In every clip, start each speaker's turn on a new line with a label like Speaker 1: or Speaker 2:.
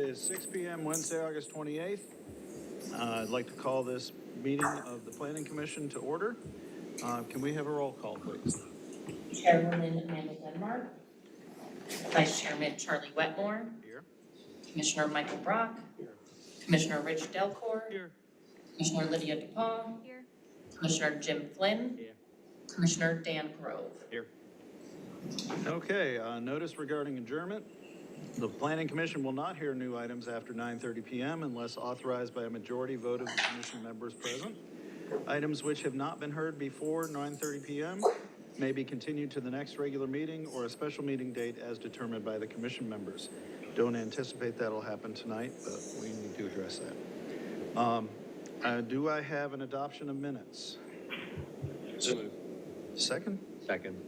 Speaker 1: It is 6 p.m. Wednesday, August 28th. I'd like to call this meeting of the Planning Commission to order. Can we have a roll call, please?
Speaker 2: Chairwoman Amanda Denmark, Vice Chairman Charlie Wetmore,
Speaker 1: Here.
Speaker 2: Commissioner Michael Brock,
Speaker 1: Here.
Speaker 2: Commissioner Rich Delcor,
Speaker 1: Here.
Speaker 2: Commissioner Lydia DePaul,
Speaker 3: Here.
Speaker 2: Commissioner Jim Flynn,
Speaker 1: Here.
Speaker 2: Commissioner Dan Grove.
Speaker 1: Here. Okay, notice regarding adjournment. The Planning Commission will not hear new items after 9:30 p.m. unless authorized by a majority vote of the commission members present. Items which have not been heard before 9:30 p.m. may be continued to the next regular meeting or a special meeting date as determined by the commission members. Don't anticipate that'll happen tonight, but we need to address that. Do I have an adoption of minutes?
Speaker 4: So moved.
Speaker 1: Second?
Speaker 4: Second.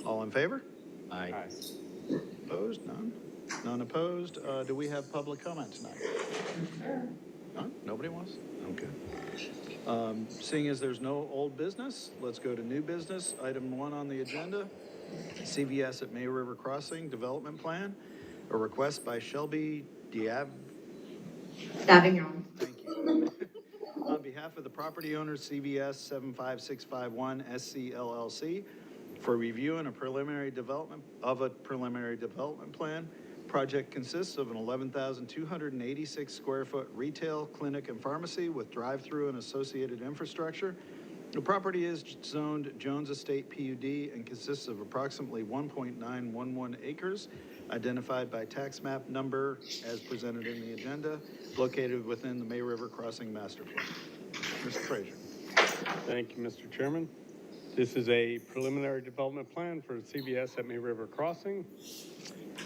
Speaker 1: All in favor?
Speaker 4: Aye.
Speaker 1: Opposed? None? None opposed? Do we have public comment tonight? None? Nobody wants? Okay. Seeing as there's no old business, let's go to new business. Item 1 on the agenda, CVS at May River Crossing Development Plan, a request by Shelby
Speaker 3: Davignon.
Speaker 1: Thank you. On behalf of the property owners, CVS 75651 SC LLC, for review and a preliminary development plan. Project consists of an 11,286 square foot retail, clinic, and pharmacy with drive-through and associated infrastructure. The property is zoned Jones Estate PUD and consists of approximately 1.911 acres, identified by tax map number as presented in the agenda, located within the May River Crossing Master Plan. Mr. Frazier.
Speaker 5: Thank you, Mr. Chairman. This is a preliminary development plan for CVS at May River Crossing.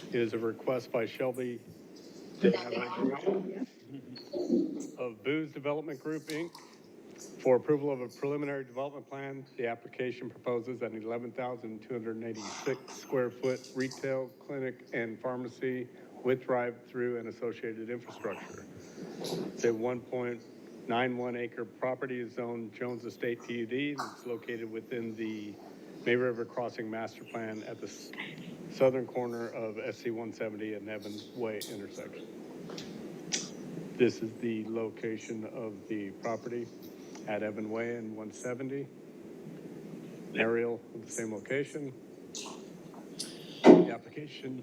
Speaker 5: It is a request by Shelby of Booz Development Group, Inc. for approval of a preliminary development plan. The application proposes an 11,286 square foot retail, clinic, and pharmacy with drive-through and associated infrastructure. It's a 1.91 acre property is zoned Jones Estate PUD. It's located within the May River Crossing Master Plan at the southern corner of SC 170 and Evans Way intersection. This is the location of the property at Evan Way and 170. Aerial of the same location. The application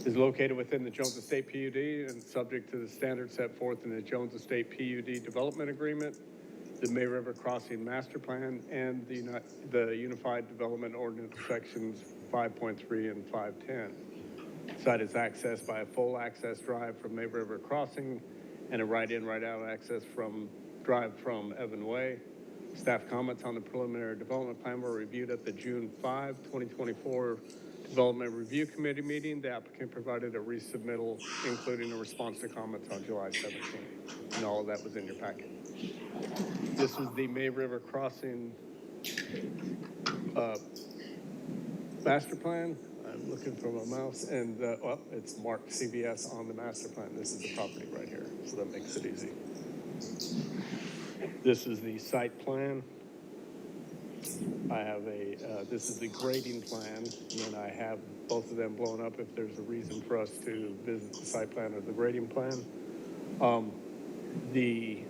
Speaker 5: is located within the Jones Estate PUD and subject to the standards set forth in the Jones Estate PUD Development Agreement, the May River Crossing Master Plan, and the Unified Development Ordinance Sections 5.3 and 510. The site is accessed by a full access drive from May River Crossing and a right-in, right-out access from drive from Evan Way. Staff comments on the preliminary development plan were reviewed at the June 5, 2024 Development Review Committee meeting. The applicant provided a resubmittal, including a response to comments on July 17, and all of that was in your packet. This is the May River Crossing master plan. I'm looking for my mouse, and well, it's marked CVS on the master plan. This is the property right here, so that makes it easy. This is the site plan. I have this is the grading plan, and then I have both of them blown up if there's a reason for us to visit the site plan or the grading plan. The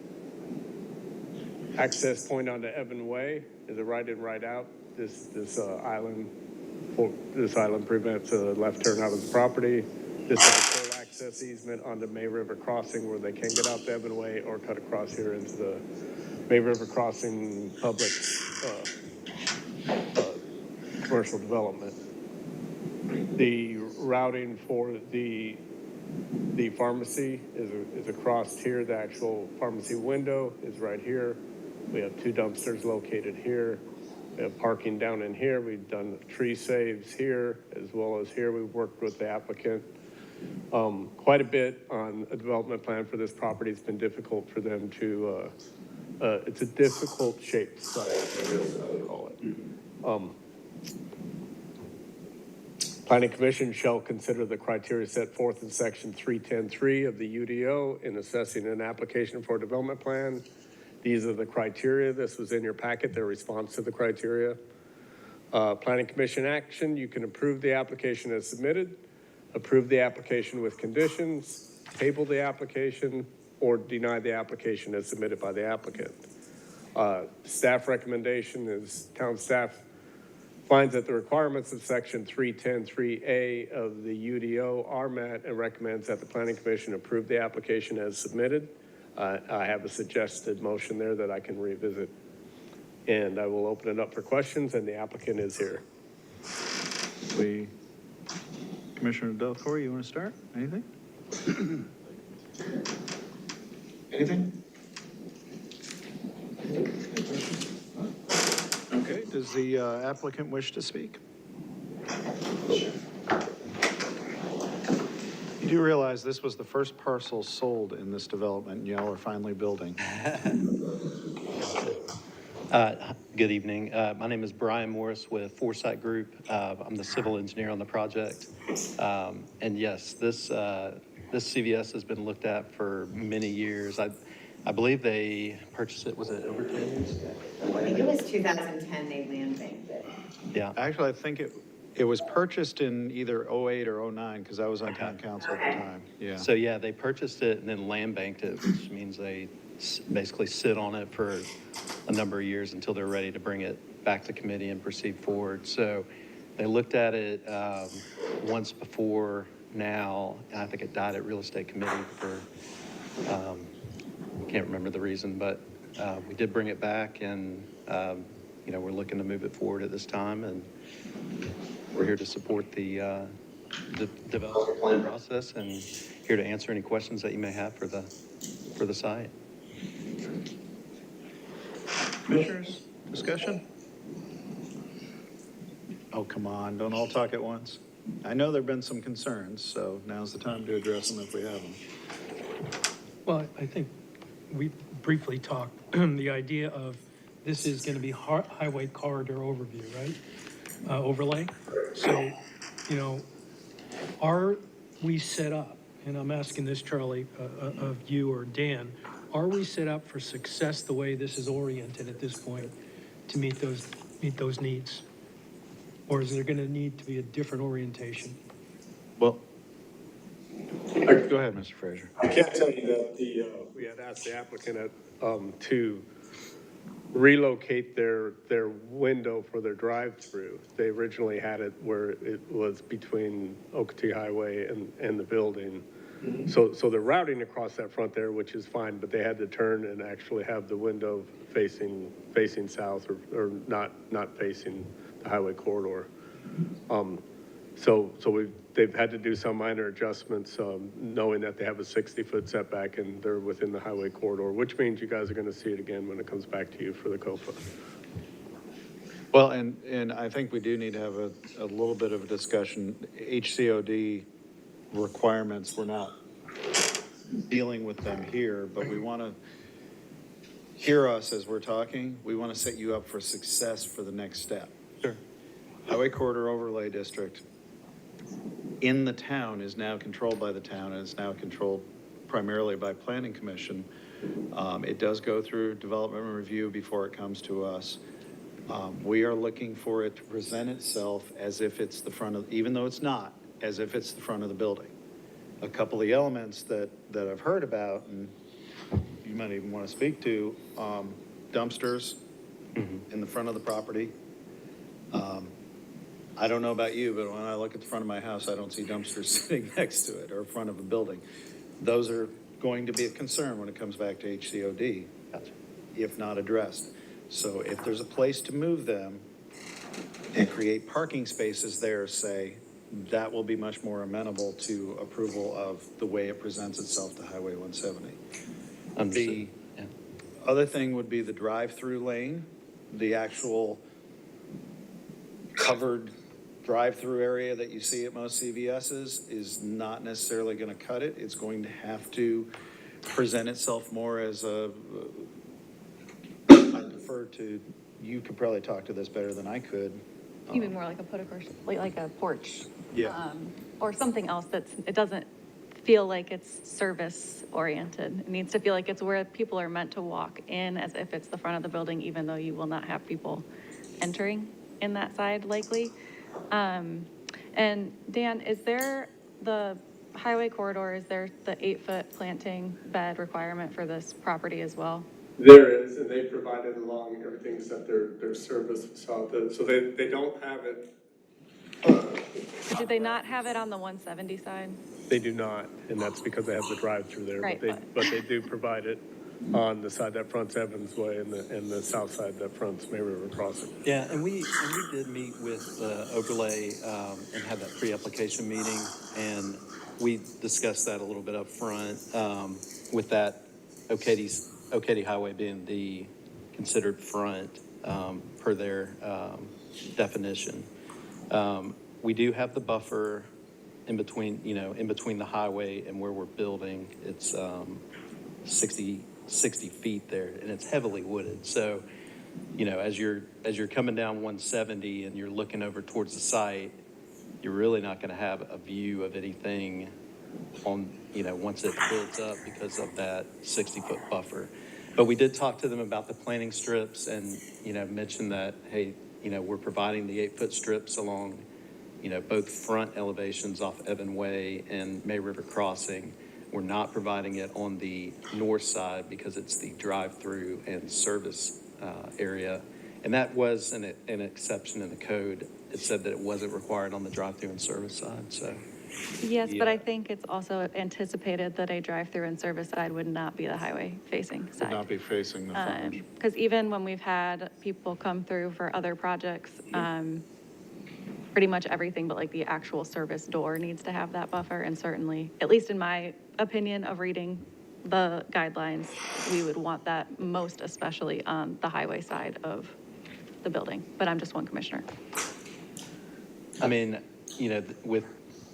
Speaker 5: access point onto Evan Way is a right-in, right-out. This island prevents a left turn out of the property. This is a full access easement onto May River Crossing where they can get out the Evan Way or cut across here into the May River Crossing public commercial development. The routing for the pharmacy is across here. The actual pharmacy window is right here. We have 2 dumpsters located here. We have parking down in here. We've done tree saves here as well as here. We've worked with the applicant quite a bit on a development plan for this property. It's been difficult for them to, it's a difficult shaped site, I would call it. Planning Commission shall consider the criteria set forth in section 310.3 of the UDO in assessing an application for a development plan. These are the criteria. This was in your packet, their response to the criteria. Planning Commission action, you can approve the application as submitted. approve the application with conditions, table the application, or deny the application as submitted by the applicant. Staff recommendation is town staff finds that the requirements of section 310-3A of the UDO are met and recommends that the planning commission approve the application as submitted. I have a suggested motion there that I can revisit. And I will open it up for questions, and the applicant is here.
Speaker 1: Commissioner Delcor, you want to start? Anything? Anything? Okay, does the applicant wish to speak? You do realize this was the first parcel sold in this development, and y'all are finally building.
Speaker 3: Good evening. My name is Brian Morris with Foresight Group. I'm the civil engineer on the project. And yes, this CVS has been looked at for many years. I believe they purchased it, was it over 10 years ago?
Speaker 6: I think it was 2010 they land banked it.
Speaker 3: Yeah.
Speaker 1: Actually, I think it was purchased in either '08 or '09, because I was on town council at the time. Yeah.
Speaker 3: So yeah, they purchased it and then land banked it, which means they basically sit on it for a number of years until they're ready to bring it back to committee and proceed forward. So they looked at it once before now, and I think it died at real estate committee for, can't remember the reason, but we did bring it back, and we're looking to move it forward at this time, and we're here to support the development plan process and here to answer any questions that you may have for the site.
Speaker 1: Commissioners, discussion? Oh, come on, don't all talk at once. I know there've been some concerns, so now's the time to address them if we have them.
Speaker 7: Well, I think we briefly talked, the idea of this is going to be highway corridor overview, right? Overlay. So, are we set up, and I'm asking this, Charlie, of you or Dan, are we set up for success the way this is oriented at this point to meet those needs? Or is there going to need to be a different orientation?
Speaker 1: Well, go ahead, Mr. Frazier.
Speaker 5: I can't tell you that we had asked the applicant to relocate their window for their drive-through. They originally had it where it was between Ocoee Highway and the building. So they're routing across that front there, which is fine, but they had to turn and actually have the window facing south or not facing the highway corridor. So they've had to do some minor adjustments, knowing that they have a 60-foot setback and they're within the highway corridor, which means you guys are going to see it again when it comes back to you for the COPA.
Speaker 1: Well, and I think we do need to have a little bit of a discussion. HCOD requirements, we're not dealing with them here, but we want to hear us as we're talking. We want to set you up for success for the next step.
Speaker 3: Sure.
Speaker 1: Highway Corridor Overlay District in the town is now controlled by the town, and it's now controlled primarily by Planning Commission. It does go through development review before it comes to us. We are looking for it to present itself as if it's the front of, even though it's not, as if it's the front of the building. A couple of the elements that I've heard about, and you might even want to speak to, dumpsters in the front of the property. I don't know about you, but when I look at the front of my house, I don't see dumpsters sitting next to it or in front of a building. Those are going to be a concern when it comes back to HCOD, if not addressed. So if there's a place to move them and create parking spaces there, say, that will be much more amenable to approval of the way it presents itself to Highway 170. The other thing would be the drive-through lane, the actual covered drive-through area that you see at most CVS's is not necessarily going to cut it. It's going to have to present itself more as I defer to, you could probably talk to this better than I could.
Speaker 8: You mean more like a like a porch?
Speaker 1: Yeah.
Speaker 8: Or something else it doesn't feel like it's service oriented. It needs to feel like it's where people are meant to walk in, as if it's the front of the building, even though you will not have people entering in that side likely. And Dan, is there the highway corridor, is there the 8-foot planting bed requirement for this property as well?
Speaker 5: There is, and they provided along everything except their service south, so they don't have it.
Speaker 8: Do they not have it on the 170 side?
Speaker 5: They do not, and that's because they have the drive-through there,
Speaker 8: Right,
Speaker 5: but they do provide it on the side that fronts Evans Way and the south side that fronts May River Crossing.
Speaker 3: Yeah, and we did meet with the overlay and had that pre-application meeting, and we discussed that a little bit up front with that Ocady Highway being the considered front per their definition. We do have the buffer in between the highway and where we're building. It's 60 feet there, and it's heavily wooded. So, as you're coming down 170 and you're looking over towards the site, you're really not going to have a view of anything on, once it builds up because of that 60-foot buffer. But we did talk to them about the planting strips and, mentioned that, hey, we're providing the 8-foot strips along, both front elevations off Evan Way and May River Crossing. We're not providing it on the north side because it's the drive-through and service area. And that was an exception in the code. It said that it wasn't required on the drive-through and service side, so.
Speaker 8: Yes, but I
Speaker 3: Yeah.
Speaker 8: think it's also anticipated that a drive-through and service side would not be the highway-facing
Speaker 1: Would
Speaker 8: side.
Speaker 1: not be facing the frontage.
Speaker 8: Because even when we've had people come through for other projects, pretty much everything but like the actual service door needs to have that buffer. And certainly, at least in my opinion of reading the guidelines, we would want that most especially on the highway side of the building. But I'm just one commissioner.
Speaker 3: I mean,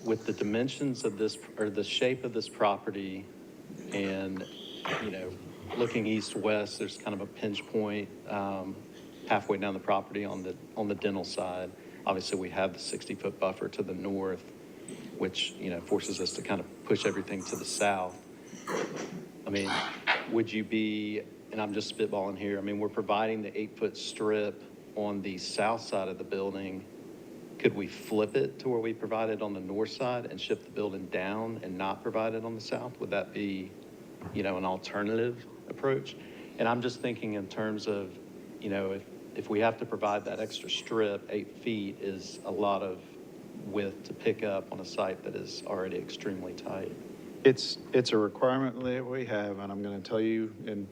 Speaker 3: with the dimensions of this, or the shape of this property, and, looking east-west, there's kind of a pinch point halfway down the property on the dental side. Obviously, we have the 60-foot buffer to the north, which, forces us to kind of push everything to the south. I mean, would you be, and I'm just spitballing here, I mean, we're providing the 8-foot strip on the south side of the building. Could we flip it to where we provide it on the north side and shift the building down and not provide it on the south? Would that be, an alternative approach? And I'm just thinking in terms of, if we have to provide that extra strip, 8 feet is a lot of width to pick up on a site that is already extremely tight.
Speaker 1: It's a requirement that we have, and I'm going to tell you, and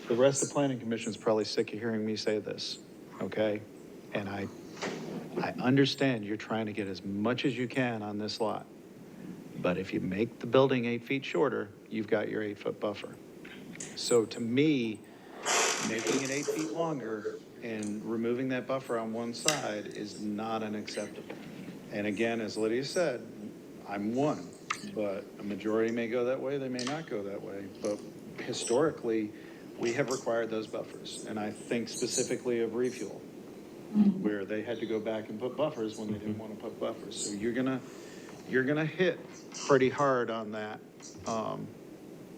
Speaker 1: the rest of the planning commission is probably sick of hearing me say this, okay? And I understand you're trying to get as much as you can on this lot. But if you make the building 8 feet shorter, you've got your 8-foot buffer. So to me, making it 8 feet longer and removing that buffer on one side is not unacceptable. And again, as Lydia said, I'm one, but a majority may go that way, they may not go that way. But historically, we have required those buffers. And I think specifically of refuel, where they had to go back and put buffers when they didn't want to put buffers. So you're gonna hit pretty hard on that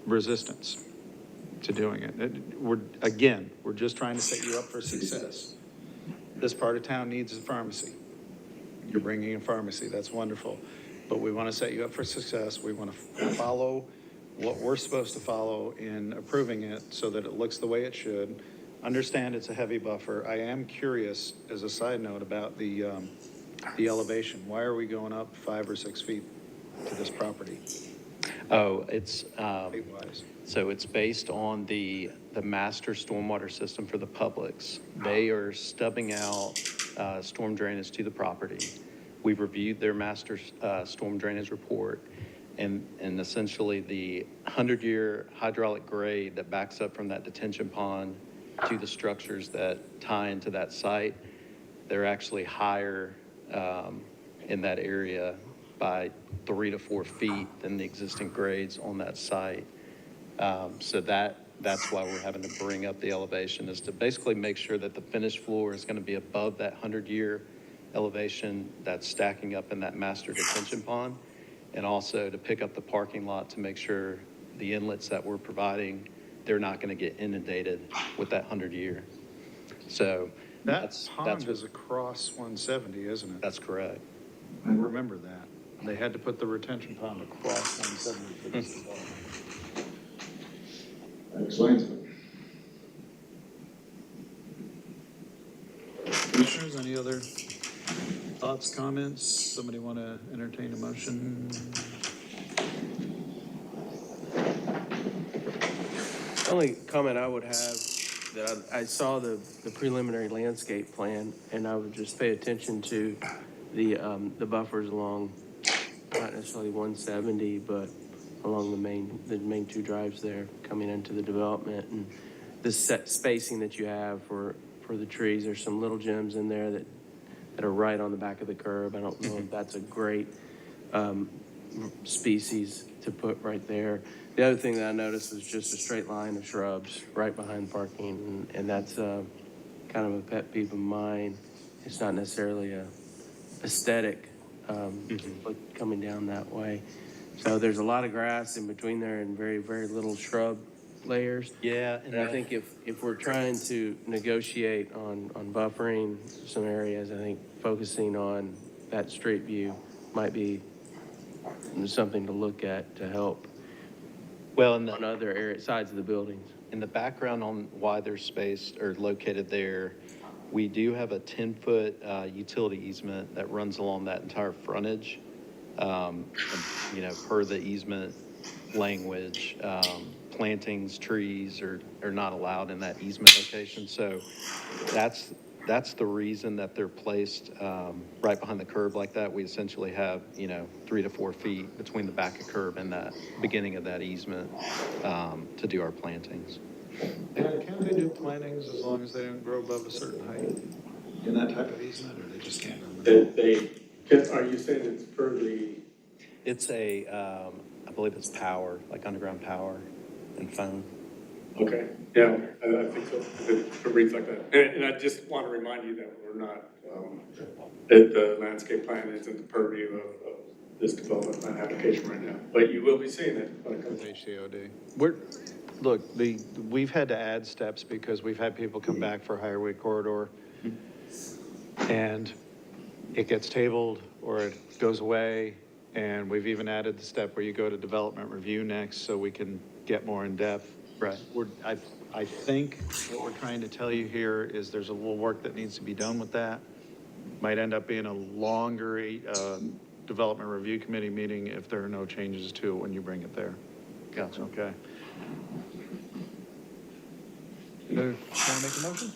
Speaker 1: resistance to doing it. We're just trying to set you up for success. This part of town needs a pharmacy. You're bringing a pharmacy, that's wonderful. But we want to set you up for success. We want to follow what we're supposed to follow in approving it so that it looks the way it should. Understand it's a heavy buffer. I am curious, as a side note, about the elevation. Why are we going up 5 or 6 feet to this property,
Speaker 3: Oh, it's,
Speaker 1: height-wise?
Speaker 3: so it's based on the master stormwater system for the publics. They are stubbing out storm drainage to the property. We've reviewed their master storm drainage report, and essentially the 100-year hydraulic grade that backs up from that detention pond to the structures that tie into that site, they're actually higher in that area by 3 to 4 feet than the existing grades on that site. So that's why we're having to bring up the elevation, is to basically make sure that the finished floor is going to be above that 100-year elevation that's stacking up in that master detention pond, and also to pick up the parking lot to make sure the inlets that we're providing, they're not going to get inundated with that 100-year. So
Speaker 1: That
Speaker 3: that's
Speaker 1: pond is across 170, isn't it?
Speaker 3: that's correct.
Speaker 1: I remember that. They had to put the retention pond across 170 for this development.
Speaker 9: That explains it.
Speaker 1: Commissioners, any other thoughts, comments? Somebody want to entertain a motion?
Speaker 4: The only comment I would have, that I saw the preliminary landscape plan, and I would just pay attention to the buffers along, not necessarily 170, but along the main two drives there coming into the development, and the set spacing that you have for the trees. There's some little gems in there that are right on the back of the curb. I don't know if that's a great species to put right there. The other thing that I noticed was just a straight line of shrubs right behind parking, and that's kind of a pet peeve of mine. It's not necessarily a aesthetic look coming down that way. So there's a lot of grass in between there and very, very little shrub layers.
Speaker 3: Yeah,
Speaker 4: And I think if we're trying to negotiate on buffering some areas, I think focusing on that street view might be something to look at to help
Speaker 3: well,
Speaker 4: on other sides of the buildings.
Speaker 3: in the background on why they're spaced or located there, we do have a 10-foot utility easement that runs along that entire frontage. And, you know, per the easement language, plantings, trees are not allowed in that easement location. So that's the reason that they're placed right behind the curb like that. We essentially have, 3 to 4 feet between the back of curb and that beginning of that easement to do our plantings.
Speaker 1: And can't they do plantings as long as they don't grow above a certain height in that type of easement, or they just can't?
Speaker 5: Are you saying it's per the?
Speaker 3: It's I believe it's power, like underground power and phone.
Speaker 5: Okay, yeah, I think so. It reads like that. And I just want to remind you that we're not, that the landscape plan isn't the purview of this development plan application right now. But you will be seeing it when it comes.
Speaker 1: HCOD. We've had to add steps because we've had people come back for Highway Corridor, and it gets tabled or it goes away, and we've even added the step where you go to development review next so we can get more in depth.
Speaker 3: Right.
Speaker 1: I think what we're trying to tell you here is there's a little work that needs to be done with that. Might end up being a longer development review committee meeting if there are no changes to it when you bring it there.
Speaker 3: Gotcha.
Speaker 1: Okay. Want to make a motion?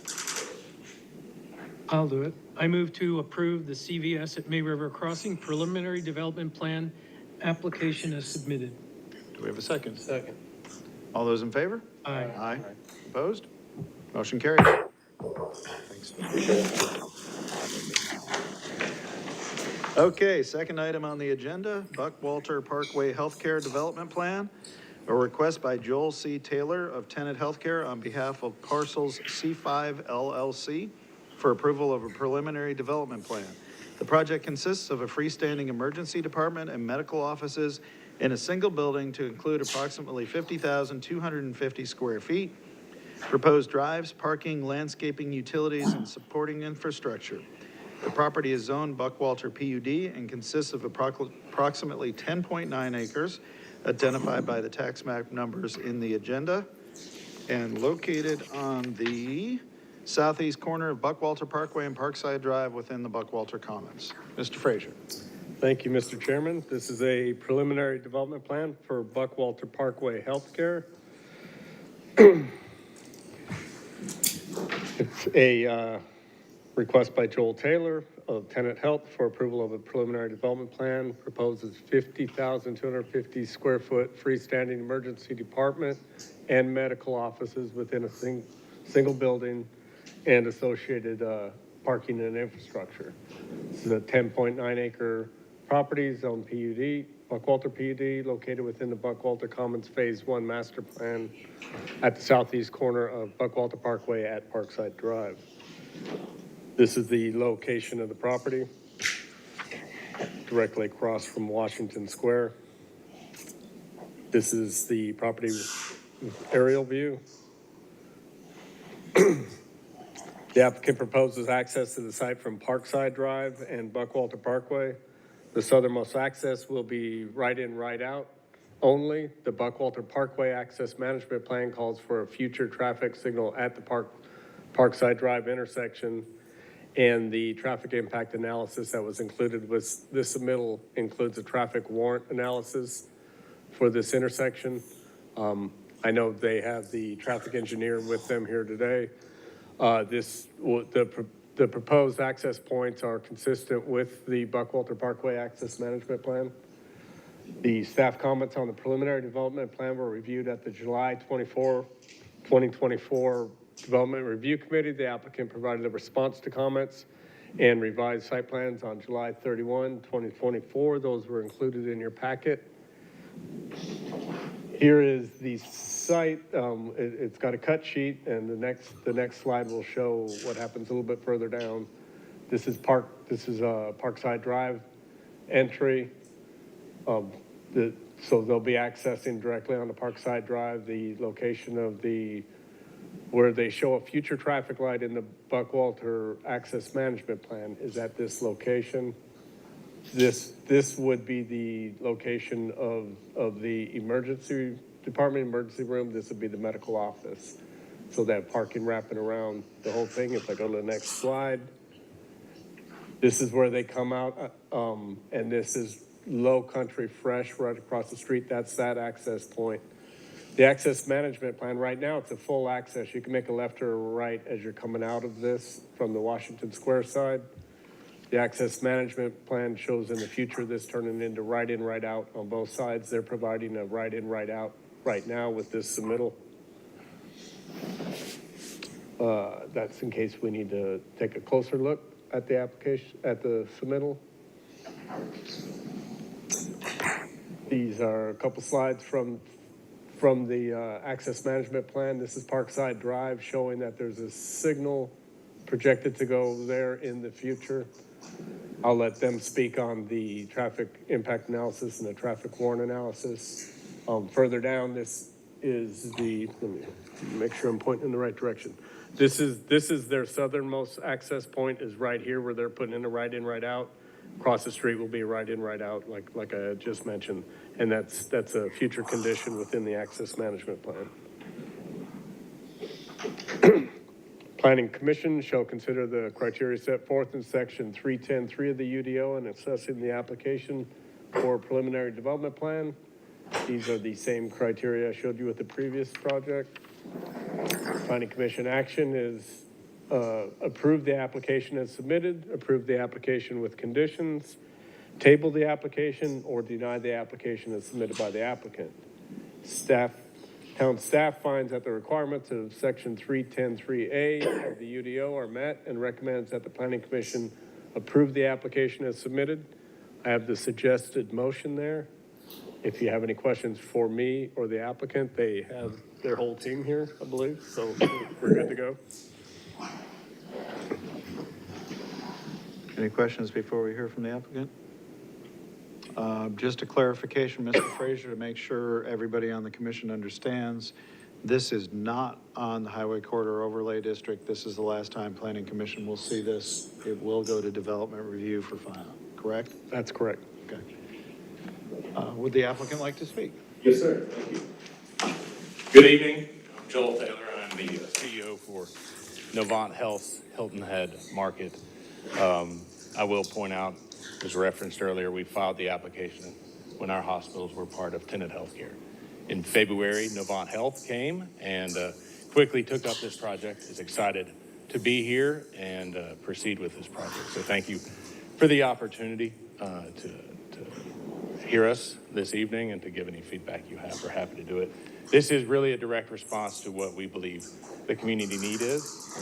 Speaker 7: I'll do it. I move to approve the CVS at May River Crossing preliminary development plan application as submitted.
Speaker 1: Do we have a second?
Speaker 4: Second.
Speaker 1: All those in favor?
Speaker 7: Aye.
Speaker 1: Aye. Opposed? Motion carries. Thanks. Okay, second item on the agenda, Buckwalter Parkway Healthcare Development Plan. A request by Joel C. Taylor of Tenet Healthcare on behalf of Parcels C5 LLC for approval of a preliminary development plan. The project consists of a freestanding emergency department and medical offices in a single building to include approximately 50,250 square feet, proposed drives, parking, landscaping, utilities, and supporting infrastructure. The property is zoned Buckwalter PUD and consists of approximately 10.9 acres identified by the tax map numbers in the agenda and located on the southeast corner of Buckwalter Parkway and Parkside Drive within the Buckwalter Commons. Mr. Frazier.
Speaker 5: Thank you, Mr. Chairman. This is a preliminary development plan for Buckwalter Parkway Healthcare. It's a request by Joel Taylor of Tenet Health for approval of a preliminary development plan. Proposes 50,250 square foot freestanding emergency department and medical offices within a single building and associated parking and infrastructure. This is a 10.9 acre property zoned PUD, Buckwalter PUD, located within the Buckwalter Commons Phase 1 master plan at the southeast corner of Buckwalter Parkway at Parkside Drive. This is the location of the property, directly across from Washington Square. This is the property aerial view. The applicant proposes access to the site from Parkside Drive and Buckwalter Parkway. The southernmost access will be right in, right out only. The Buckwalter Parkway Access Management Plan calls for a future traffic signal at the Parkside Drive intersection. And the traffic impact analysis that was included with this submittal includes a traffic warrant analysis for this intersection. I know they have the traffic engineer with them here today. The proposed access points are consistent with the Buckwalter Parkway Access Management Plan. The staff comments on the preliminary development plan were reviewed at the July 24, 2024 Development Review Committee. The applicant provided a response to comments and revised site plans on July 31, 2024. Those were included in your packet. Here is the site. It's got a cut sheet, and the next slide will show what happens a little bit further down. This is Parkside Drive entry. So they'll be accessing directly onto Parkside Drive. The location of where they show a future traffic light in the Buckwalter Access Management Plan is at this location. This would be the location of the emergency department, emergency room. This would be the medical office. So that parking wrapping around the whole thing. If I go to the next slide, this is where they come out, and this is Low Country Fresh right across the street. That's that access point. The access management plan, right now, it's a full access. You can make a left or a right as you're coming out of this from the Washington Square side. The access management plan shows in the future this turning into right in, right out on both sides. They're providing a right in, right out right now with this submittal. That's in case we need to take a closer look at the application, at the submittal. These are a couple slides from the access management plan. This is Parkside Drive showing that there's a signal projected to go there in the future. I'll let them speak on the traffic impact analysis and the traffic warrant analysis. Further down, this is let me make sure I'm pointing in the right direction. This is their southernmost access point is right here where they're putting in a right in, right out. Across the street will be a right in, right out, like I just mentioned. And that's a future condition within the access management plan. Planning Commission shall consider the criteria set forth in section 310.3 of the UDO in assessing the application for a preliminary development plan. These are the same criteria I showed you with the previous project. Planning Commission action is approve the application as submitted, approve the application with conditions, table the application, or deny the application as submitted by the applicant. Town staff finds that the requirements of section 310.3A of the UDO are met and recommends that the Planning Commission approve the application as submitted. I have the suggested motion there. If you have any questions for me or the applicant, they have their whole team here, I believe, so we're good to go.
Speaker 1: Any questions before we hear from the applicant? Just a clarification, Mr. Frazier, to make sure everybody on the commission understands, this is not on the Highway Corridor Overlay District. This is the last time Planning Commission will see this. It will go to development review for final, correct?
Speaker 5: That's correct.
Speaker 1: Okay. Would the applicant like to speak?
Speaker 9: Yes, sir. Thank you. Good evening. I'm Joel Taylor. I'm the CEO for Novant Health Hilton Head Market. I will point out, as referenced earlier, we filed the application when our hospitals were part of Tenet Healthcare. In February, Novant Health came and quickly took up this project, is excited to be here and proceed with this project. So thank you for the opportunity to hear us this evening and to give any feedback you have. We're happy to do it. This is really a direct response to what we believe the community need is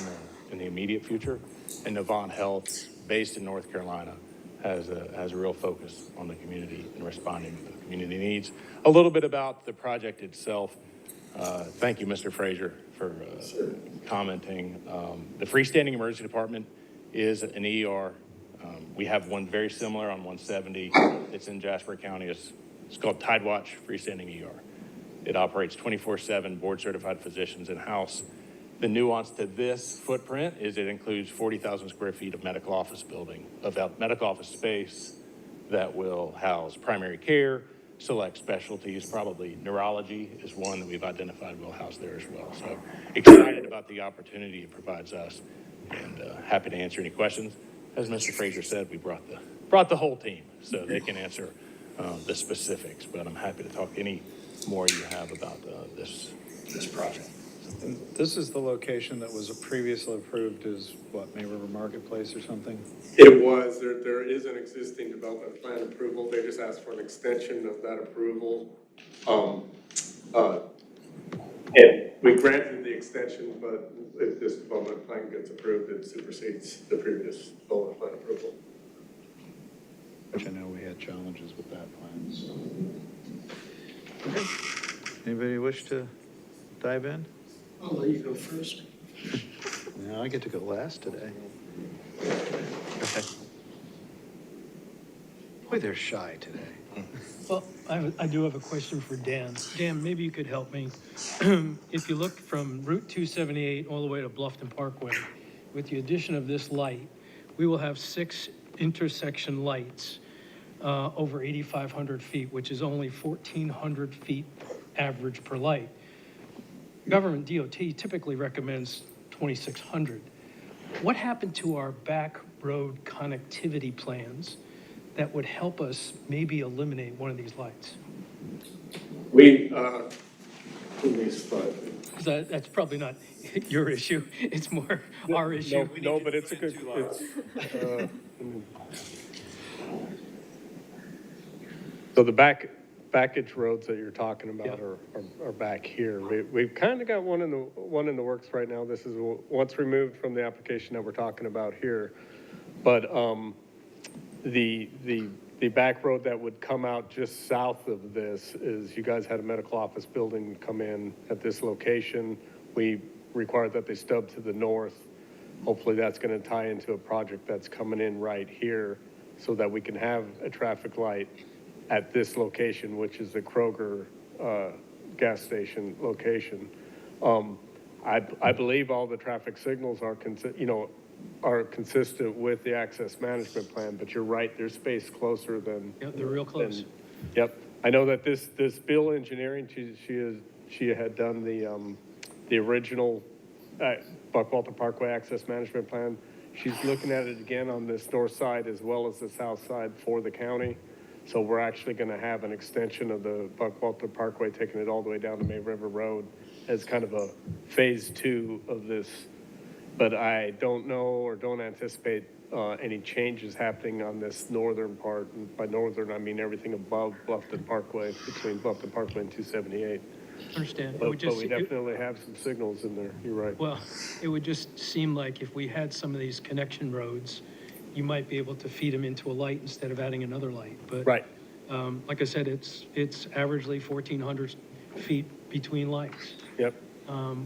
Speaker 9: in the immediate future. And Novant Health, based in North Carolina, has a real focus on the community and responding to the community needs. A little bit about the project itself. Thank you, Mr. Frazier, for commenting. The freestanding emergency department is an ER. We have one very similar on 170. It's in Jasper County. It's called Tidewatch Freestanding ER. It operates 24/7, board-certified physicians in-house. The nuance to this footprint is it includes 40,000 square feet of medical office space, that will house primary care, select specialties, probably neurology is one that we've identified will house there as well. So excited about the opportunity it provides us, and happy to answer any questions. As Mr. Frazier said, we brought the whole team so they can answer the specifics, but I'm happy to talk any more you have about this project.
Speaker 1: And this is the location that was previously approved as, what, May River Marketplace or something?
Speaker 10: It was, there is an existing development plan approval, they just asked for an extension of that approval. And we granted the extension, but if this development plan gets approved, it supersedes the previous development plan approval.
Speaker 1: Which I know we had challenges with that plan, so. Okay. Anybody wish to dive in?
Speaker 7: I'll let you go first.
Speaker 1: No, I get to go last today.
Speaker 3: Okay.
Speaker 1: Boy, they're shy today.
Speaker 7: Well, I do have a question for Dan. Dan, maybe you could help me. If you look from Route 278 all the way to Bluffton Parkway, with the addition of this light, we will have 6 intersection lights over 8,500 feet, which is only 1,400 feet average per light. Government DOT typically recommends 2,600. What happened to our back road connectivity plans that would help us maybe eliminate one of these lights? Because that's probably not your issue, it's more our issue.
Speaker 5: No, but it's a good, so the backage roads that you're talking about are back here. We've kind of got one in the works right now. This is once removed from the application that we're talking about here. But the back road that would come out just south of this is, you guys had a medical office building come in at this location. We required that they stub to the north. Hopefully that's going to tie into a project that's coming in right here so that we can have a traffic light at this location, which is the Kroger gas station location. I believe all the traffic signals are consistent with the access management plan, but you're right, there's space closer than.
Speaker 7: Yeah, they're real close.
Speaker 5: Yep. I know that this Bill Engineering, she had done the original Buckwalter Parkway Access Management Plan. She's looking at it again on this north side as well as the south side for the county. So we're actually going to have an extension of the Buckwalter Parkway, taking it all the way down to May River Road as kind of a phase 2 of this. But I don't know or don't anticipate any changes happening on this northern part. And by northern, I mean everything above Bluffton Parkway, between Bluffton Parkway and 278.
Speaker 7: Understand.
Speaker 5: But we definitely have some signals in there. You're right.
Speaker 7: Well, it would just seem like if we had some of these connection roads, you might be able to feed them into a light instead of adding another light. But
Speaker 5: Right.
Speaker 7: Like I said, it's averagely 1,400 feet between lights,
Speaker 5: Yep.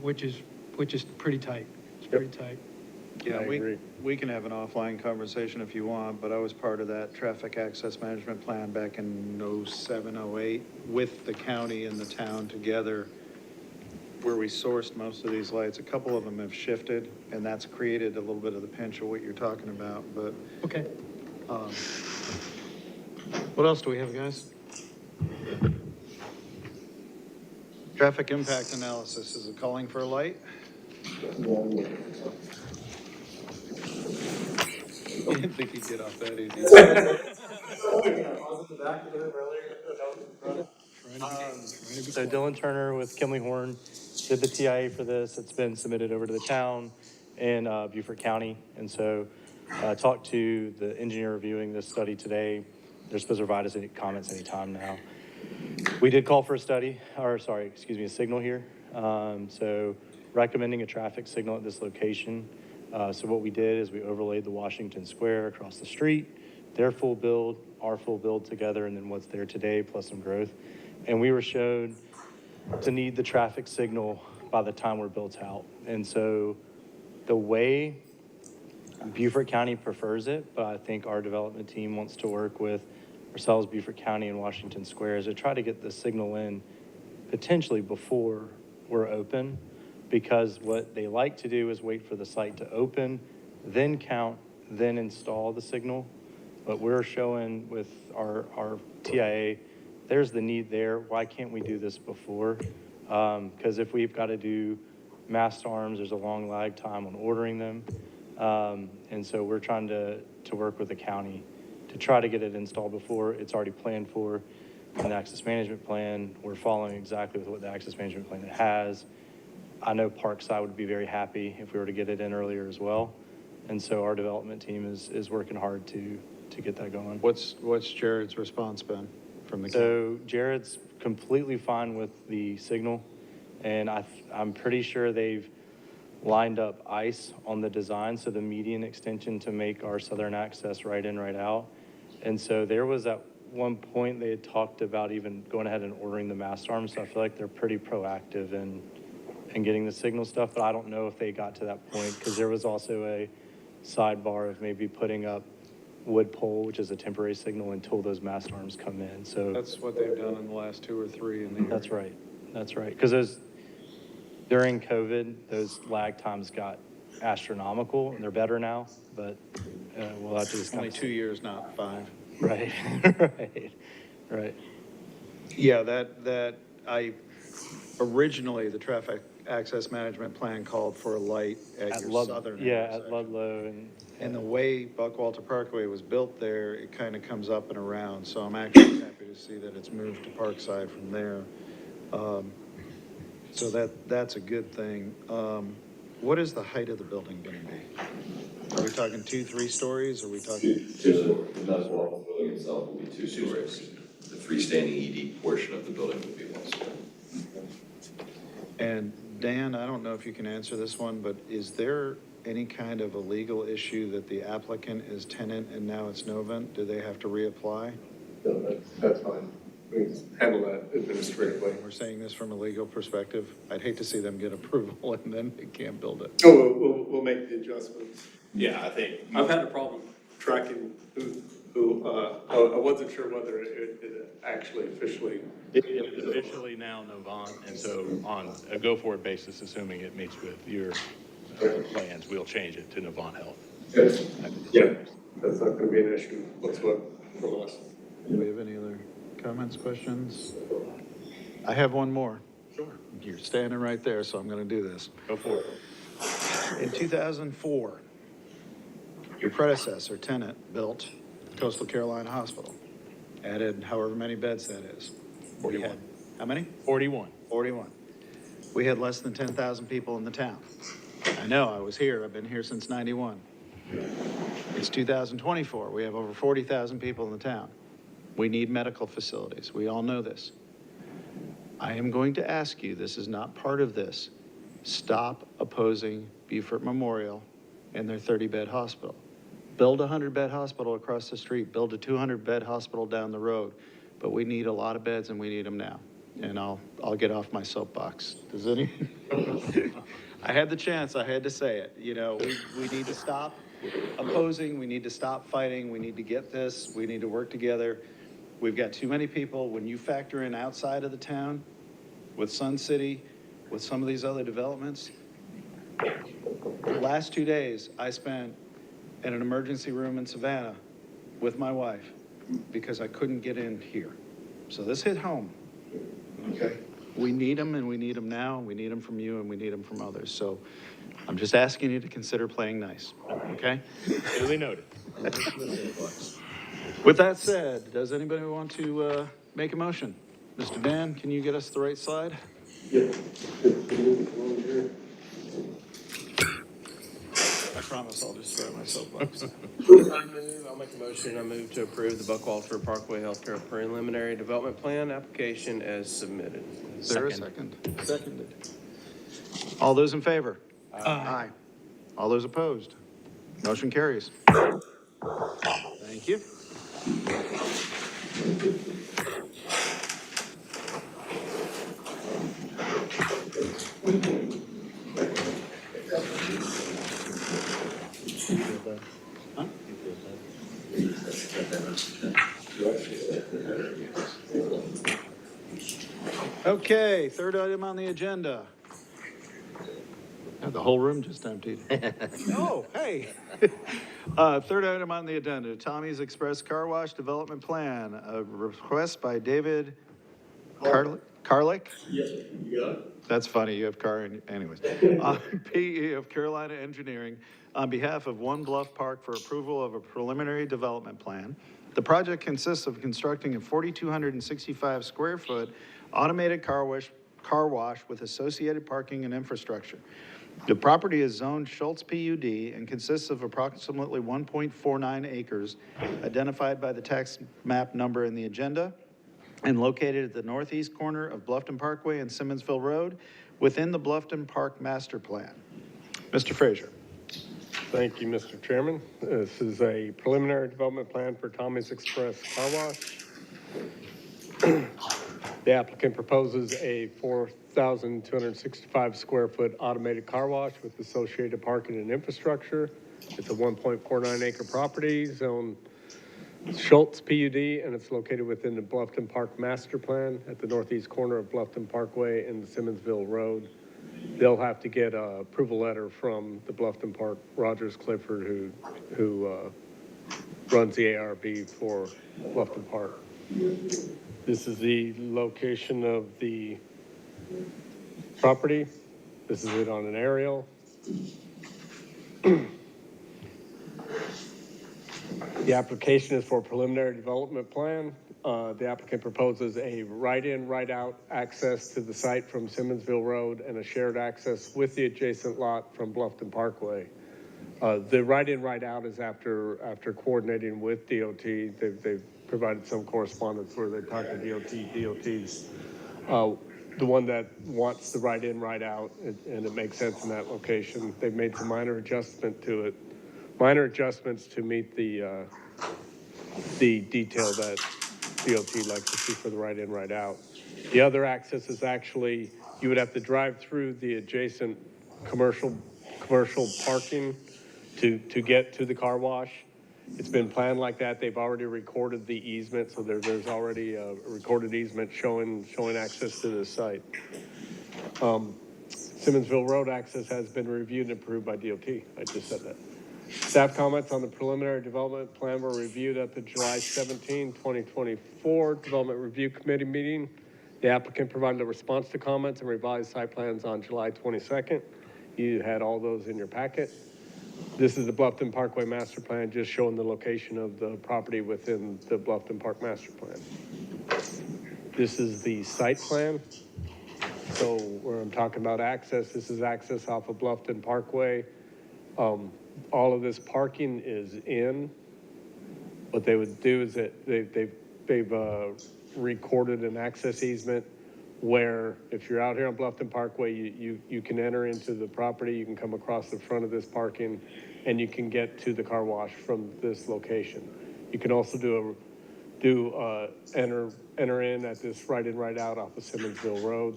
Speaker 7: which is pretty tight. It's pretty tight.
Speaker 1: Yeah,
Speaker 5: I agree.
Speaker 1: we can have an offline conversation if you want, but I was part of that traffic access management plan back in 07, 08 with the county and the town together, where we sourced most of these lights. A couple of them have shifted, and that's created a little bit of the pinch of what you're talking about, but
Speaker 7: Okay.
Speaker 1: what else do we have, guys? Traffic impact analysis, is it calling for a light? I didn't think he'd get off that easy.
Speaker 11: So Dylan Turner with Kimley Horn did the TIA for this. It's been submitted over to the town in Beaufort County. And so I talked to the engineer reviewing this study today. They're supposed to provide us any comments anytime now. We did call for a signal here. So recommending a traffic signal at this location. So what we did is we overlaid the Washington Square across the street, their full build, our full build together, and then what's there today plus some growth. And we were showed to need the traffic signal by the time we're built out. And so the way Beaufort County prefers it, but I think our development team wants to work with ourselves, Beaufort County and Washington Square, is to try to get the signal in potentially before we're open, because what they like to do is wait for the site to open, then count, then install the signal. But we're showing with our TIA, there's the need there. Why can't we do this before? Because if we've got to do mast arms, there's a long lag time on ordering them. And so we're trying to work with the county to try to get it installed before it's already planned for in the access management plan. We're following exactly with what the access management plan has. I know Parkside would be very happy if we were to get it in earlier as well. And so our development team is working hard to get that going.
Speaker 1: What's Jared's response been from the county?
Speaker 11: So Jared's completely fine with the signal, and I'm pretty sure they've lined up ice on the design, so the median extension to make our southern access right in, right out. And so there was at one point they had talked about even going ahead and ordering the mast arms, so I feel like they're pretty proactive in getting the signal stuff, but I don't know if they got to that point, because there was also a sidebar of maybe putting up wood pole, which is a temporary signal until those mast arms come in. So
Speaker 1: That's what they've done in the last 2 or 3 in the area.
Speaker 11: that's right. That's right. Because during COVID, those lag times got astronomical, and they're better now, but we'll have to just
Speaker 1: Only 2 years, not 5.
Speaker 11: Right, right.
Speaker 1: Yeah, that originally, the traffic access management plan called for a light at your southern
Speaker 11: Yeah, at
Speaker 1: intersection.
Speaker 11: Ludlow
Speaker 1: And the way Buckwalter Parkway was built there, it kind of comes up and around, so I'm actually happy to see that it's moved to Parkside from there. So that's a good thing. What is the height of the building gonna be? Are we talking 2, 3 stories, or are we talking?
Speaker 12: The medical office building itself will be 2 stories. The freestanding ED portion of the building will be 1 story.
Speaker 1: And Dan, I don't know if you can answer this one, but is there any kind of a legal issue that the applicant is tenant and now it's Novant? Do they have to reapply?
Speaker 10: No, that's fine. We can handle that administratively.
Speaker 1: We're saying this from a legal perspective. I'd hate to see them get approval and then they can't build it.
Speaker 10: Oh, we'll make the adjustments.
Speaker 9: Yeah, I think.
Speaker 10: I've had a problem tracking I wasn't sure whether it actually officially.
Speaker 9: It is officially now Novant, and so on a go-forward basis, assuming it meets with your plans, we'll change it to Novant Health.
Speaker 10: Yeah, that's not gonna be an issue whatsoever from us.
Speaker 1: Do we have any other comments, questions? I have one more.
Speaker 9: Sure.
Speaker 1: You're standing right there, so I'm going to do this.
Speaker 9: Go for it.
Speaker 1: In 2004, your predecessor tenant built Coastal Carolina Hospital, added however many beds that is.
Speaker 9: 41.
Speaker 1: We had, how many?
Speaker 9: 41.
Speaker 1: 41. We had less than 10,000 people in the town. I know, I was here. I've been here since 91. It's 2024. We have over 40,000 people in the town. We need medical facilities. We all know this. I am going to ask you, this is not part of this, stop opposing Beaufort Memorial and their 30-bed hospital. Build a 100-bed hospital across the street, build a 200-bed hospital down the road, but we need a lot of beds and we need them now. And I'll get off my soapbox. Does any? I had the chance, I had to say it. You know, we need to stop opposing, we need to stop fighting, we need to get this, we need to work together. We've got too many people. When you factor in outside of the town, with Sun City, with some of these other developments, the last 2 days I spent in an emergency room in Savannah with my wife because I couldn't get in here. So this hit home, okay? We need them, and we need them now. We need them from you, and we need them from others. So I'm just asking you to consider playing nice, okay?
Speaker 9: Duly noted.
Speaker 1: With that said, does anybody want to make a motion? Mr. Dan, can you get us the right slide?
Speaker 10: Yeah.
Speaker 1: I promise I'll just throw my soapbox.
Speaker 4: I'll make a motion. I move to approve the Buckwalter Parkway Healthcare Preliminary Development Plan application as submitted.
Speaker 1: Is there a second? Seconded. All those in favor? Aye. All those opposed? Motion carries. Thank you. Huh? Okay, third item on the agenda. The whole room just emptied. Oh, hey. Third item on the agenda, Tommy's Express Car Wash Development Plan, a request by David Carlick?
Speaker 10: Yes, sir. You got it?
Speaker 1: That's funny, you have anyways. PE of Carolina Engineering, on behalf of One Bluff Park for approval of a preliminary development plan. The project consists of constructing a 4,265 square foot automated car wash with associated parking and infrastructure. The property is zoned Schultz PUD and consists of approximately 1.49 acres identified by the tax map number in the agenda and located at the northeast corner of Bluffton Parkway and Simmonsville Road within the Bluffton Park Master Plan. Mr. Frazier.
Speaker 5: Thank you, Mr. Chairman. This is a preliminary development plan for Tommy's Express Car Wash. The applicant proposes a 4,265 square foot automated car wash with associated parking and infrastructure. It's a 1.49 acre property, zone Schultz PUD, and it's located within the Bluffton Park Master Plan at the northeast corner of Bluffton Parkway and Simmonsville Road. They'll have to get an approval letter from the Bluffton Park, Rogers Clifford, who runs the ARB for Bluffton Park. This is the location of the property. This is it on an aerial. The application is for a preliminary development plan. The applicant proposes a right-in, right-out access to the site from Simmonsville Road and a shared access with the adjacent lot from Bluffton Parkway. The right-in, right-out is after coordinating with DOT. They've provided some correspondence where they talk to DOT's the one that wants the right-in, right-out, and it makes sense in that location. They've made some minor adjustments to meet the detail that DOT likes to see for the right-in, right-out. The other access is actually, you would have to drive through the adjacent commercial parking to get to the car wash. It's been planned like that. They've already recorded the easement, so there's already a recorded easement showing access to the site. Simmonsville Road access has been reviewed and approved by DOT. I just said that. Staff comments on the preliminary development plan were reviewed at the July 17, 2024 Development Review Committee meeting. The applicant provided a response to comments and revised site plans on July 22nd. You had all those in your packet. This is the Bluffton Parkway Master Plan, just showing the location of the property within the Bluffton Park Master Plan. This is the site plan. So where I'm talking about access, this is access off of Bluffton Parkway. All of this parking is in. What they would do is that they've recorded an access easement where if you're out here on Bluffton Parkway, you can enter into the property, you can come across the front of this parking, and you can get to the car wash from this location. You can also enter in at this right-in, right-out off of Simmonsville Road.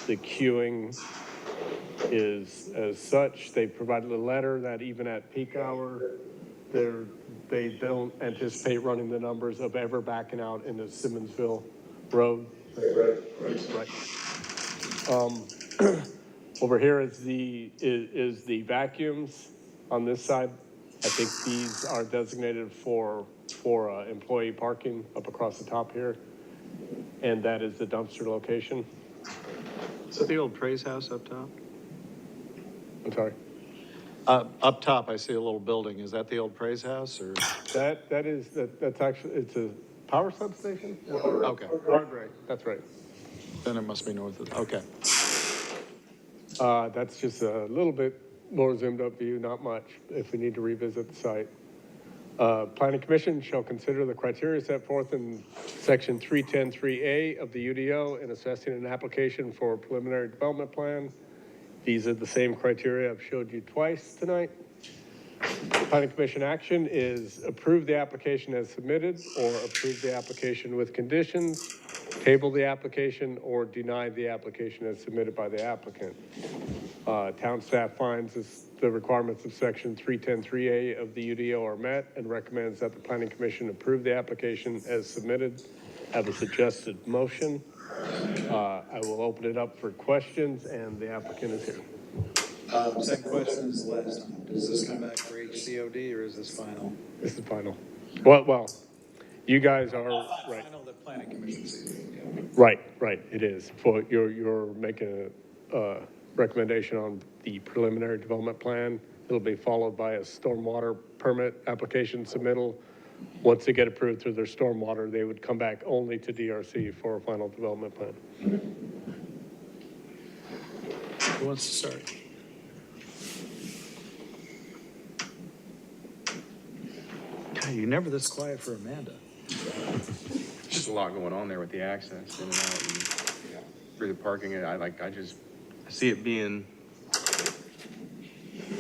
Speaker 5: The queuing is as such. They provided a letter that even at peak hour, they don't anticipate running the numbers of ever backing out into Simmonsville Road. Right. Over here is the vacuums on this side. I think these are designated for employee parking up across the top here, and that is the dumpster location.
Speaker 1: Is that the old Praise House up top?
Speaker 5: I'm sorry.
Speaker 1: Up top, I see a little building. Is that the old Praise House or?
Speaker 5: That's actually, it's a power substation?
Speaker 1: Okay.
Speaker 5: That's right.
Speaker 1: Then it must be north of, okay.
Speaker 5: That's just a little bit more zoomed up view, not much, if we need to revisit the site. Planning Commission shall consider the criteria set forth in section 310.3A of the UDO in assessing an application for a preliminary development plan. These are the same criteria I've showed you twice tonight. Planning Commission action is approve the application as submitted or approve the application with conditions, table the application, or deny the application as submitted by the applicant. Town staff finds the requirements of section 310.3A of the UDO are met and recommends that the Planning Commission approve the application as submitted. I have a suggested motion. I will open it up for questions, and the applicant is here.
Speaker 1: Same question as the last time. Does this come back for HCOD or is this final?
Speaker 5: This is final. Well, you guys are, right,
Speaker 1: Final that planning commission sees.
Speaker 5: right, it is. For, you're making a recommendation on the preliminary development plan. It'll be followed by a stormwater permit application submittal. Once they get approved through their stormwater, they would come back only to DRC for a final development plan.
Speaker 1: Who wants to start? God, you're never this quiet for Amanda.
Speaker 13: Just a lot going on there with the access in and out and through the parking. I see it being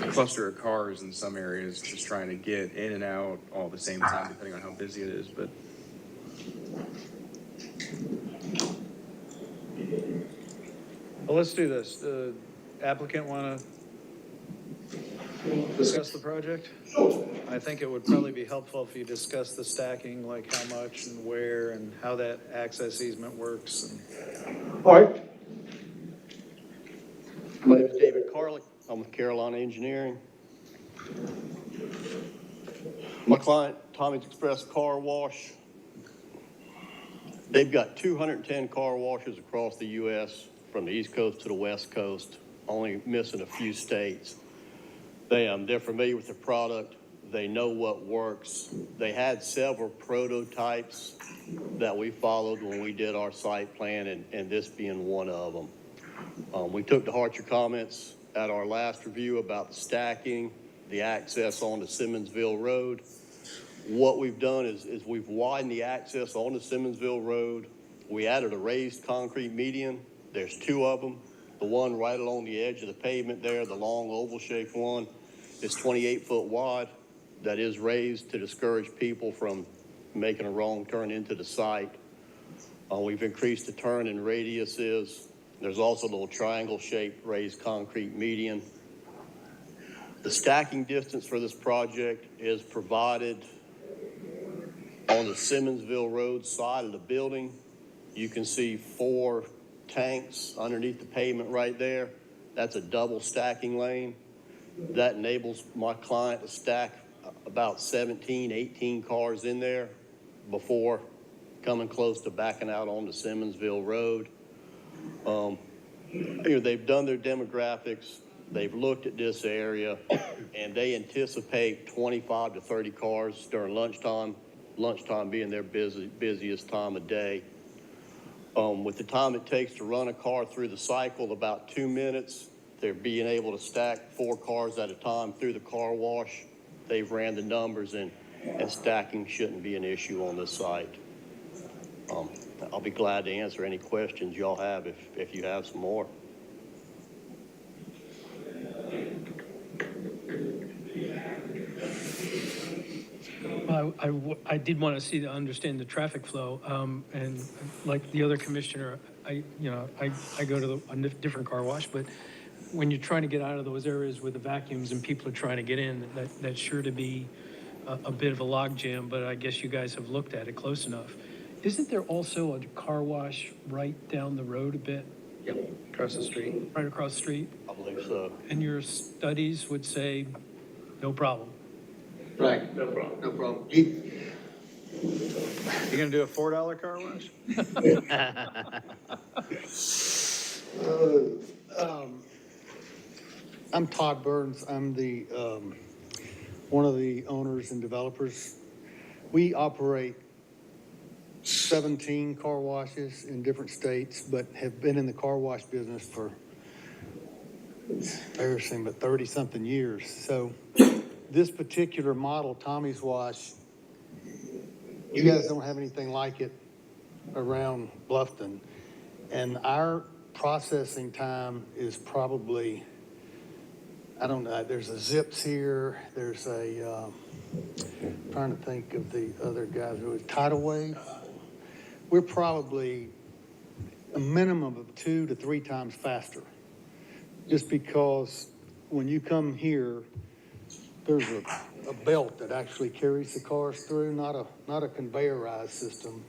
Speaker 13: a cluster of cars in some areas, just trying to get in and out all at the same time, depending on how busy it is, but.
Speaker 1: Well, let's do this. The applicant want to discuss the project? I think it would probably be helpful if you discuss the stacking, like how much and where and how that access easement works.
Speaker 14: All right. My name is David Carlick. I'm with Carolina Engineering. My client, Tommy's Express Car Wash. They've got 210 car washes across the U.S. from the East Coast to the West Coast, only missing a few states. They're familiar with the product. They know what works. They had several prototypes that we followed when we did our site plan, and this being one of them. We took to heart your comments at our last review about the stacking, the access onto Simmonsville Road. What we've done is we've widened the access onto Simmonsville Road. We added a raised concrete median. There's two of them. The one right along the edge of the pavement there, the long oval-shaped one, is 28 foot wide. That is raised to discourage people from making a wrong turn into the site. We've increased the turn and radiuses. There's also a little triangle-shaped raised concrete median. The stacking distance for this project is provided on the Simmonsville Road side of the building. You can see 4 tanks underneath the pavement right there. That's a double stacking lane. That enables my client to stack about 17, 18 cars in there before coming close to backing out onto Simmonsville Road. They've done their demographics. They've looked at this area, and they anticipate 25 to 30 cars during lunchtime being their busiest time of day. With the time it takes to run a car through the cycle, about 2 minutes, they're being able to stack 4 cars at a time through the car wash. They've ran the numbers, and stacking shouldn't be an issue on this site. I'll be glad to answer any questions y'all have if you have some more.
Speaker 7: I did want to understand the traffic flow, and like the other commissioner, I go to a different car wash, but when you're trying to get out of those areas with the vacuums and people are trying to get in, that's sure to be a bit of a log jam, but I guess you guys have looked at it close enough. Isn't there also a car wash right down the road a bit?
Speaker 1: Yep, across the street.
Speaker 7: Right across the street?
Speaker 14: I believe so.
Speaker 7: And your studies would say, no problem?
Speaker 14: Right, no problem. No problem.
Speaker 1: You gonna do a $4 car wash?
Speaker 15: I'm Todd Burns. I'm the one of the owners and developers. We operate 17 car washes in different states, but have been in the car wash business for embarrassing, but 30-something years. So this particular model, Tommy's Wash, you guys don't have anything like it around Bluffton. And our processing time is probably, I don't know, there's a Zips here, there's a, trying to think of the other guys, who was Tidal Wave. We're probably a minimum of 2 to 3 times faster. Just because when you come here, there's a belt that actually carries the cars through, not a conveyorized system.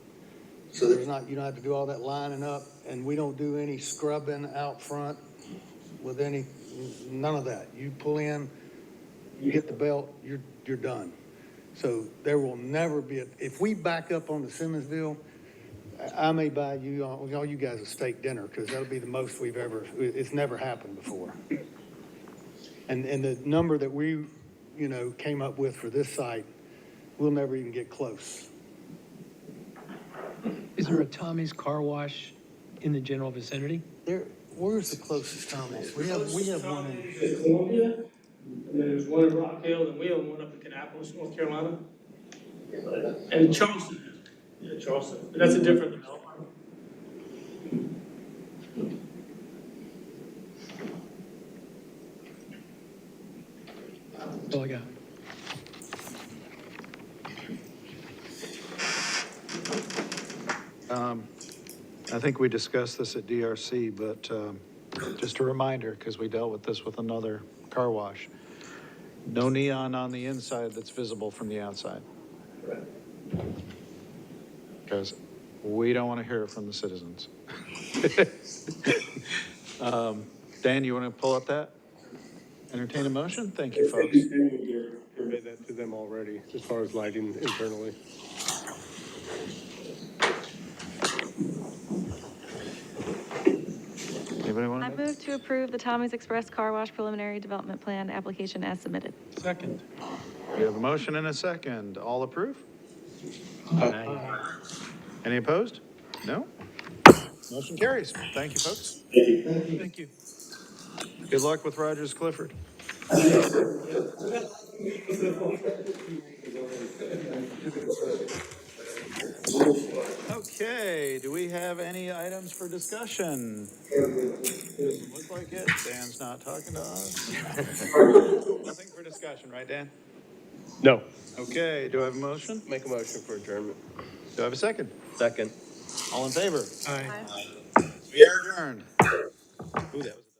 Speaker 15: So you don't have to do all that lining up, and we don't do any scrubbing out front with any none of that. You pull in, you hit the belt, you're done. So there will never be, if we back up on the Simmonsville, I may buy you, all you guys a steak dinner, because that'll be the most we've ever, it's never happened before. And the number that we, came up with for this site, we'll never even get close.
Speaker 7: Is there a Tommy's Car Wash in the general vicinity?
Speaker 15: Where's the closest Tommy's? We have one in.
Speaker 16: In Columbia, and then there's one in Rock Hill, and we have one up in Kannapolis, North Carolina. And Charleston, yeah, Charleston, but that's a different development.
Speaker 7: That's all I got.
Speaker 1: I think we discussed this at DRC, but just a reminder, because we dealt with this with another car wash. No neon on the inside that's visible from the outside. Because we don't want to hear it from the citizens. Dan, you want to pull up that? Entertain a motion? Thank you, folks.
Speaker 5: Conveyed that to them already, as far as lighting internally.
Speaker 1: Anybody want
Speaker 8: I
Speaker 1: to?
Speaker 8: move to approve the Tommy's Express Car Wash preliminary development plan application as submitted.
Speaker 7: Second.
Speaker 1: We have a motion and a second. All approve? Any opposed? No? Motion carries. Thank you, folks.
Speaker 7: Thank you.
Speaker 1: Good luck with Rogers Clifford. Okay, do we have any items for discussion? Looks like it. Dan's not talking to us. Nothing for discussion, right, Dan?
Speaker 5: No.
Speaker 1: Okay, do I have a motion?
Speaker 4: Make a motion for adjournment.
Speaker 1: Do I have a second?
Speaker 4: Second.
Speaker 1: All in favor?
Speaker 7: Aye.
Speaker 1: We are adjourned. Ooh, that was.